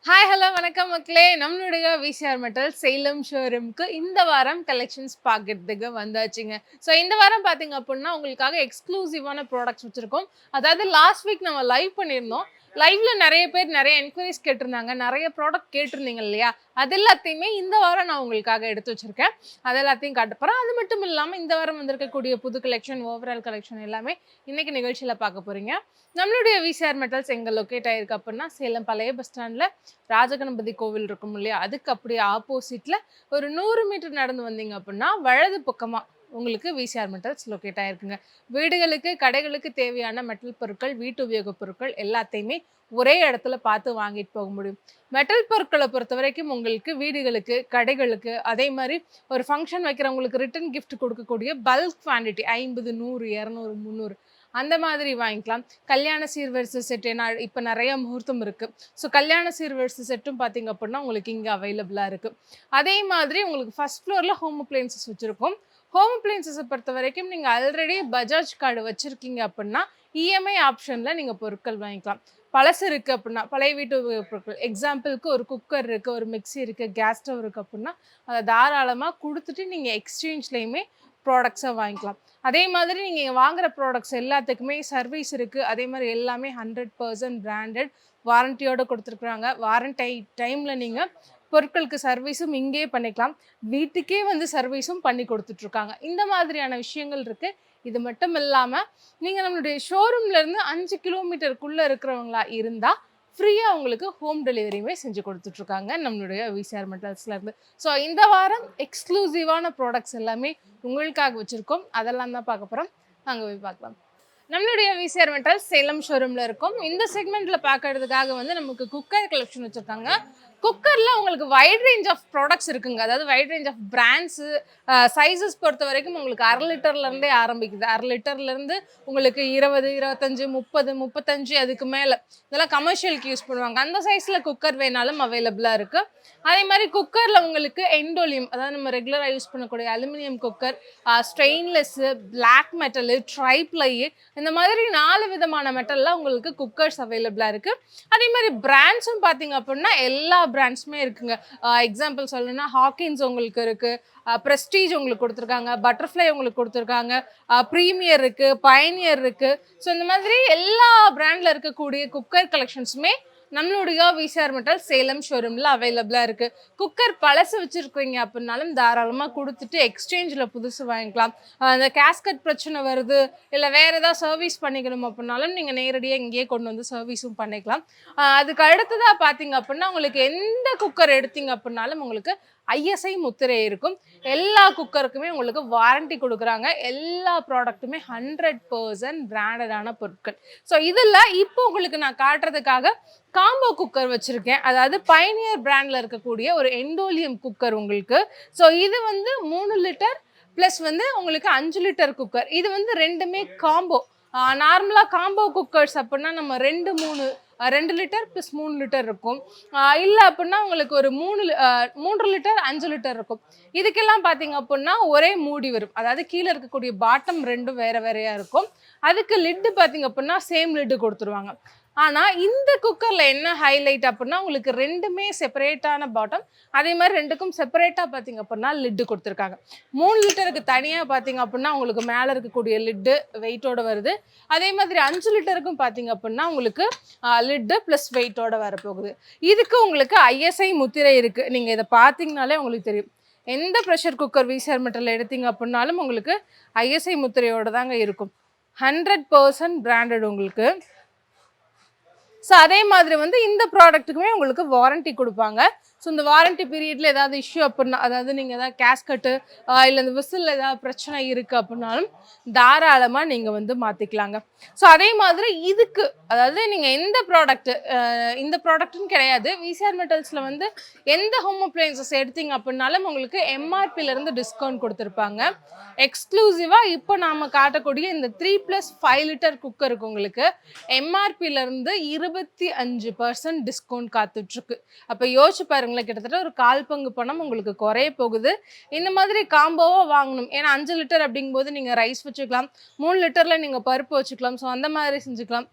Hi hello வணக்கம் மக்களே. நம்மளுடைய விசிஆர் மெட்டல் சேலம் ஷோரூம்க்கு இந்த வாரம் கலெக்ஷன்ஸ் பார்க்கறதுக்கு வந்தாச்சுங்க. ஸோ இந்த வாரம் பார்த்தீங்க அப்படின்னா உங்களுக்காக எக்ஸ்க்ளூசிவான ப்ராடக்ட்ஸ் வச்சுருக்கோம். அதாவது லாஸ்ட் வீக் நம்ம லைவ் பண்ணியிருந்தோம். லைவ்ல நிறைய பேர் நிறைய என்கொயரிஸ் கேட்டிருந்தாங்க, நிறைய ப்ராடக்ட் கேட்டிருந்தீங்க இல்லையா? அது எல்லாத்தையுமே இந்த வாரம் நான் உங்களுக்காக எடுத்து வச்சிருக்கேன். அது எல்லாத்தையும் காட்ட போகிறேன். அது மட்டும் இல்லாமல் இந்த வாரம் வந்திருக்கக்கூடிய புது கலெக்ஷன், ஓவரால் கலெக்ஷன் எல்லாமே இன்னைக்கு நிகழ்ச்சியில் பார்க்க போறீங்க. நம்மளுடைய விசிஆர் மெட்டல்ஸ் எங்கே லொக்கேட் ஆயிருக்கு அப்படின்னா சேலம் பழைய பஸ் ஸ்டாண்டில் ராஜகணபதி கோவில் இருக்கும் இல்லையா, அதுக்கு அப்படியே ஆப்போசிட்ல ஒரு 100 மீட்டர் நடந்து வந்தீங்க அப்படின்னா வலது பக்கமா உங்களுக்கு விசிஆர் மெட்டல்ஸ் லொக்கேட் ஆயிருக்குங்க. வீடுகளுக்கு கடைகளுக்கு தேவையான மெட்டல் பொருட்கள், வீட்டு உபயோகப் பொருட்கள் எல்லாத்தையுமே ஒரே இடத்துல பார்த்து வாங்கிட்டு போக முடியும். மெட்டல் பொருட்களை பொறுத்த வரைக்கும் உங்களுக்கு வீடுகளுக்கு கடைகளுக்கு அதே மாதிரி ஒரு ஃபங்க்ஷன் வைக்கிறவங்களுக்கு ரிட்டன் கிஃப்ட் கொடுக்கக்கூடிய பல்க் குவான்டிட்டி 50 100 200 300 அந்த மாதிரி வாங்கிக்கலாம். கல்யாண சீர்வரிசை செட் ஏன்னா இப்போ நிறைய முகூர்த்தம் இருக்குது. ஸோ கல்யாண சீர்வரிசை செட்டும் பார்த்தீங்க அப்படின்னா உங்களுக்கு இங்கே அவைலபிளாக இருக்குது. அதே மாதிரி உங்களுக்கு ஃபர்ஸ்ட் ஃப்ளோரில் ஹோம் அப்ளையன்சஸ் வச்சுருக்கோம். ஹோம் அப்ளையன்சஸை பொறுத்த வரைக்கும் நீங்கள் ஆல்ரெடி பஜாஜ் கார்டு வச்சுருக்கீங்க அப்படின்னா இஎம்ஐ ஆப்ஷனில் நீங்கள் பொருட்கள் வாங்கிக்கலாம். பழசு இருக்குது அப்படின்னா பழைய வீட்டு பொருட்கள், எக்ஸாம்பிளுக்கு ஒரு குக்கர் இருக்குது, ஒரு மிக்சி இருக்குது, கேஸ் ஸ்டவ் இருக்குது அப்படின்னா அதை தாராளமாக கொடுத்துட்டு நீங்கள் எக்ஸ்சேஞ்ச்லேயுமே ப்ராடக்ட்ஸை வாங்கிக்கலாம். அதே மாதிரி நீங்கள் வாங்குகிற ப்ராடக்ட்ஸ் எல்லாத்துக்குமே சர்வீஸ் இருக்குது. அதே மாதிரி எல்லாமே 100% பிராண்டட் வாரண்டியோடு கொடுத்துருக்குறாங்க. வாரண்டி டைமில் நீங்கள் பொருட்களுக்கு சர்வீஸும் இங்கேயே பண்ணிக்கலாம். வீட்டுக்கே வந்து சர்வீஸும் பண்ணி கொடுத்துட்ருக்காங்க. இந்த மாதிரியான விஷயங்கள் இருக்குது. இது மட்டும் இல்லாமல் நீங்கள் நம்மளுடைய ஷோரூம்லேருந்து 5 கிலோமீட்டருக்குள்ளே இருக்கிறவங்களா இருந்தால் ஃப்ரீயாக உங்களுக்கு ஹோம் டெலிவரியுமே செஞ்சு கொடுத்துட்ருக்காங்க நம்மளுடைய விசிஆர் மெட்டல்ஸ்லேருந்து. ஸோ இந்த வாரம் எக்ஸ்க்ளூசிவான ப்ராடக்ட்ஸ் எல்லாமே உங்களுக்காக வச்சுருக்கோம். அதெல்லாம் தான் பார்க்க போகிறோம். அங்கே போய் பார்க்கலாம். நம்மளுடைய விசிஆர் மெட்டல்ஸ் சேலம் ஷோரூமில் இருக்கும். இந்த செக்மெண்ட்டில் பார்க்கறதுக்காக வந்து நமக்கு குக்கர் கலெக்ஷன் வச்சுருக்காங்க. குக்கரில் உங்களுக்கு வைட் ரேஞ்ச் ஆஃப் ப்ராடக்ட்ஸ் இருக்குங்க. அதாவது wide range of brands, sizes பொறுத்த வரைக்கும் உங்களுக்கு 1/2 லிட்டர்லேருந்தே ஆரம்பிக்குது. 1/2 லிட்டர்லேருந்து உங்களுக்கு 20 25 30 35 அதுக்கு மேலே இதெல்லாம் கமர்ஷியலுக்கு யூஸ் பண்ணுவாங்க. அந்த சைஸில் குக்கர் வேணாலும் அவைலபிளாக இருக்குது. அதே மாதிரி குக்கரில் உங்களுக்கு எண்டோலியம், அதாவது நம்ம ரெகுலராக யூஸ் பண்ணக்கூடிய aluminium cooker, stainless, black metal, triply, இந்த மாதிரி 4 விதமான மெட்டலில் உங்களுக்கு குக்கர்ஸ் அவைலபிளாக இருக்குது. அதே மாதிரி பிராண்ட்ஸும் பார்த்தீங்க அப்படின்னா எல்லா பிராண்ட்ஸுமே இருக்குங்க. எக்ஸாம்பிள் சொல்லணும்னா ஹாக்கின்ஸ் உங்களுக்கு இருக்குது, ப்ரெஸ்டீஜ் உங்களுக்கு கொடுத்துருக்காங்க, பட்டர்ஃப்ளை உங்களுக்கு கொடுத்துருக்காங்க, ப்ரீமியர் இருக்குது, பயனியர் இருக்குது. ஸோ இந்த மாதிரி எல்லா பிராண்டில் இருக்கக்கூடிய குக்கர் கலெக்ஷன்ஸுமே நம்மளுடைய விசிஆர் மெட்டல் சேலம் ஷோரூமில் அவைலபிளாக இருக்குது. குக்கர் பழசு வச்சுருக்கீங்க அப்படின்னாலும் தாராளமாக கொடுத்துட்டு எக்ஸ்சேஞ்சில் புதுசு வாங்கிக்கலாம். அந்த கேஸ்கட் பிரச்சனை வருது, இல்லை வேறு ஏதாவது சர்வீஸ் பண்ணிக்கணும் அப்படின்னாலும் நீங்கள் நேரடியாக இங்கேயே கொண்டு வந்து சர்வீஸும் பண்ணிக்கலாம். அதுக்கு அடுத்ததாக பார்த்தீங்க அப்படின்னா உங்களுக்கு எந்த குக்கர் எடுத்தீங்க அப்படின்னாலும் உங்களுக்கு ஐஎஸ்ஐ முத்திரை இருக்கும். எல்லா குக்கருக்குமே உங்களுக்கு வாரண்டி கொடுக்குறாங்க. எல்லா ப்ராடக்ட்டுமே 100% பிராண்டடான பொருட்கள். ஸோ இதில் இப்போ உங்களுக்கு நான் காட்டுறதுக்காக காம்போ குக்கர் வச்சுருக்கேன். அதாவது பயனியர் பிராண்டில் இருக்கக்கூடிய ஒரு எண்டோலியம் குக்கர் உங்களுக்கு. ஸோ இது வந்து 3 லிட்டர் ப்ளஸ் வந்து உங்களுக்கு 5 லிட்டர் குக்கர். இது வந்து ரெண்டுமே காம்போ. நார்மலாக காம்போ குக்கர்ஸ் அப்படின்னா நம்ம 2 லிட்டர் ப்ளஸ் 3 லிட்டர் இருக்கும். இல்லை அப்படின்னா உங்களுக்கு ஒரு 3 லிட்டர் 5 லிட்டர் இருக்கும். இதுக்கெல்லாம் பார்த்தீங்க அப்படின்னா ஒரே மூடி வரும். அதாவது கீழே இருக்கக்கூடிய பாட்டம் ரெண்டும் வேறு வேறையாக இருக்கும். அதுக்கு லிட்டு பார்த்தீங்க அப்படின்னா சேம் லிட்டு கொடுத்துருவாங்க. ஆனால் இந்த குக்கரில் என்ன ஹைலைட் அப்படின்னா உங்களுக்கு ரெண்டுமே செப்பரேட்டான பாட்டம், அதே மாதிரி ரெண்டுக்கும் செப்பரேட்டாக பார்த்தீங்க அப்படின்னா லிட்டு கொடுத்துருக்காங்க. 3 லிட்டருக்கு தனியாக பார்த்தீங்க அப்படின்னா உங்களுக்கு மேலே இருக்கக்கூடிய லிட்டு வெயிட்டோடு வருது. அதே மாதிரி 5 லிட்டருக்கும் பார்த்தீங்க அப்படின்னா உங்களுக்கு லிட்டு ப்ளஸ் வெயிட்டோடு வரப்போகுது. இதுக்கு உங்களுக்கு ஐஎஸ்ஐ முத்திரை இருக்குது. நீங்கள் இதை பார்த்தீங்கனாலே உங்களுக்கு தெரியும். எந்த ப்ரெஷர் குக்கர் விசிஆர் மெட்டல் எடுத்தீங்க அப்படின்னாலும் உங்களுக்கு ஐஎஸ்ஐ முத்திரையோடு தாங்க இருக்கும். 100% பிராண்டட் உங்களுக்கு. ஸோ அதே மாதிரி வந்து இந்த ப்ராடக்ட்டுக்குமே உங்களுக்கு வாரண்டி கொடுப்பாங்க. ஸோ இந்த வாரண்டி பீரியடில் ஏதாவது இஷ்யூ அப்படின்னா, அதாவது நீங்கள் ஏதாவது கேஸ்கட்டு இல்லை இந்த விசில் ஏதாவது பிரச்சனை இருக்குது அப்படின்னாலும் தாராளமாக நீங்கள் வந்து மாற்றிக்கலாங்க. ஸோ அதே மாதிரி இதுக்கு அதாவது நீங்கள் எந்த ப்ராடக்ட்டு, இந்த ப்ராடக்ட்டுன்னு கிடையாது, விசிஆர் மெட்டல்ஸில் வந்து எந்த ஹோம் அப்ளையன்சஸ் எடுத்தீங்க அப்படின்னாலும் உங்களுக்கு எம்ஆர்பியிலேருந்து டிஸ்கவுண்ட் கொடுத்துருப்பாங்க. எக்ஸ்க்ளூசிவாக இப்போ நாம் காட்டக்கூடிய இந்த 3+5 லிட்டர் குக்கருக்கு உங்களுக்கு எம்ஆர்பியிலேருந்து 25% டிஸ்கவுண்ட் காத்துட்ருக்கு. அப்போ யோசிச்சு பாருங்களேன், கிட்டத்தட்ட ஒரு 1/4 பங்கு பணம் உங்களுக்கு குறைய போகுது. இந்த மாதிரி காம்போவாக வாங்கணும். ஏன்னா 5 லிட்டர் அப்படிங்கும்போது நீங்கள் ரைஸ் வச்சுக்கலாம், 3 லிட்டரில் நீங்கள் பருப்பு வச்சுக்கலாம். ஸோ அந்த மாதிரி செஞ்சுக்கலாம்.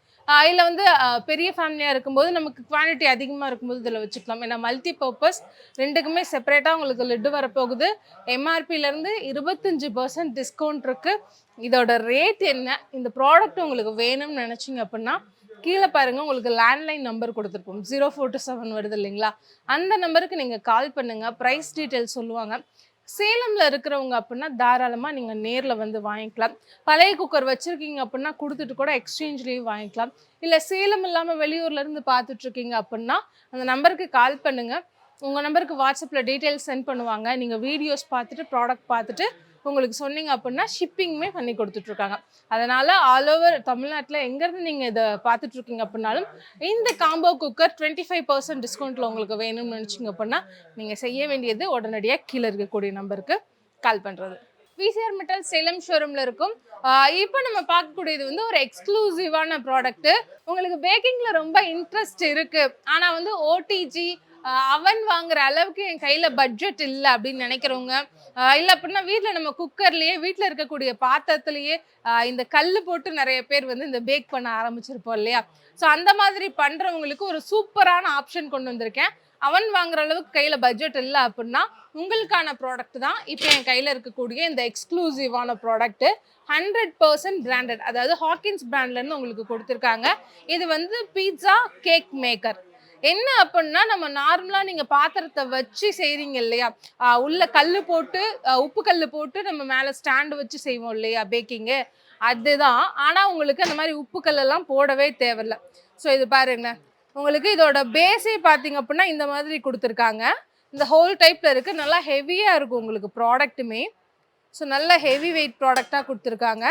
இல்ல வந்து பெரிய ஃபேமிலியா இருக்கும்போது நமக்கு குவான்டிட்டி அதிகமா இருக்கும்போது இதில வச்சுக்கலாம். ஏன்னா மல்டி பர்ப்பஸ் 2க்குமே செப்பரேட்டா உங்களுக்கு லிட் வரப்போகுது. எம்ஆர்பிலேருந்து 25% டிஸ்கவுண்ட் இருக்கு. இதோட ரேட் என்ன? இந்த ப்ராடக்ட் உங்களுக்கு வேணும்னு நினைச்சீங்க அப்படின்னா, கீழ பாருங்க உங்களுக்கு லேண்ட்லைன் நம்பர் குடுத்துருப்போம். 0427 வருது இல்லைங்களா? அந்த நம்பருக்கு நீங்க கால் பண்ணுங்க. பிரைஸ் டீட்டெயில் சொல்லுவாங்க. சேலம்ல இருக்கிறவங்க அப்படின்னா தாராளமா நீங்க நேர்ல வந்து வாங்கிக்கலாம். பழைய குக்கர் வச்சிருக்கீங்க அப்படின்னா குடுத்துட்டு கூட எக்ஸ்சேஞ்ச்லயும் வாங்கிக்கலாம். இல்ல சேலம் இல்லாம வெளியூர்ல இருந்து பார்த்துட்டு இருக்கீங்க அப்படின்னா, அந்த நம்பருக்கு கால் பண்ணுங்க. உங்க நம்பருக்கு WhatsAppல டீட்டெயில்ஸ் சென்ட் பண்ணுவாங்க. நீங்க வீடியோஸ் பார்த்துட்டு, ப்ராடக்ட் பார்த்துட்டு உங்களுக்கு சொன்னீங்க அப்படின்னா ஷிப்பிங்குமே பண்ணி கொடுத்துட்ருக்காங்க. அதனால ஆல் ஓவர் தமிழ்நாட்டில் எங்கேருந்து நீங்கள் இதை பார்த்துட்ருக்கீங்க அப்படின்னாலும் இந்த காம்போ குக்கர் 25% டிஸ்கவுண்ட்டில் உங்களுக்கு வேணும்னு நினச்சிங்க அப்படின்னா நீங்கள் செய்ய வேண்டியது உடனடியாக கீழே இருக்கக்கூடிய நம்பருக்கு கால் பண்ணுறது. விசிஆர் மெட்டல் சேலம் ஷோரூமில் இருக்கும். இப்போ நம்ம பார்க்கக்கூடியது வந்து ஒரு எக்ஸ்க்ளூசிவான ப்ராடக்ட்டு. உங்களுக்கு பேக்கிங்கில் ரொம்ப இன்ட்ரெஸ்ட் இருக்குது, ஆனால் வந்து ஓடிஜி அவன் வாங்குற அளவுக்கு என் கையில் பட்ஜெட் இல்லை அப்படின்னு நினைக்கிறவங்க, இல்லை அப்படின்னா வீட்டில் நம்ம குக்கர்லேயே வீட்டில் இருக்கக்கூடிய பாத்திரத்துலேயே இந்த கல் போட்டு நிறைய பேர் வந்து இந்த பேக் பண்ண ஆரம்பிச்சிருப்போம் இல்லையா? ஸோ அந்த மாதிரி பண்ணுறவங்களுக்கு ஒரு சூப்பரான ஆப்ஷன் கொண்டு வந்திருக்கேன். அவன் வாங்குற அளவுக்கு கையில் பட்ஜெட் இல்லை அப்படின்னா உங்களுக்கான ப்ராடக்ட் தான் இப்போ என் கையில் இருக்கக்கூடிய இந்த எக்ஸ்க்ளூசிவான ப்ராடக்ட்டு. 100% பிராண்டட், அதாவது ஹாக்கின்ஸ் பிராண்ட்லேருந்து உங்களுக்கு கொடுத்துருக்காங்க. இது வந்து பீட்சா கேக் மேக்கர். என்ன அப்படின்னா நம்ம நார்மலாக நீங்கள் பாத்திரத்தை வச்சு செய்கிறீங்க இல்லையா, உள்ள கல் போட்டு உப்பு கல் போட்டு நம்ம மேலே ஸ்டாண்டு வச்சு செய்வோம் இல்லையா பேக்கிங்கு, அதுதான். ஆனால் உங்களுக்கு அந்த மாதிரி உப்பு கல்லெல்லாம் போடவே தேவையில்லை. ஸோ இது பாருங்க, உங்களுக்கு இதோட பேஸே பார்த்தீங்க அப்படின்னா இந்த மாதிரி கொடுத்துருக்காங்க. இந்த ஹோல் டைப்பில் இருக்குது, நல்லா ஹெவியாக இருக்கும் உங்களுக்கு ப்ராடக்ட்டுமே. ஸோ நல்ல ஹெவி வெயிட் ப்ராடக்டாக கொடுத்துருக்காங்க.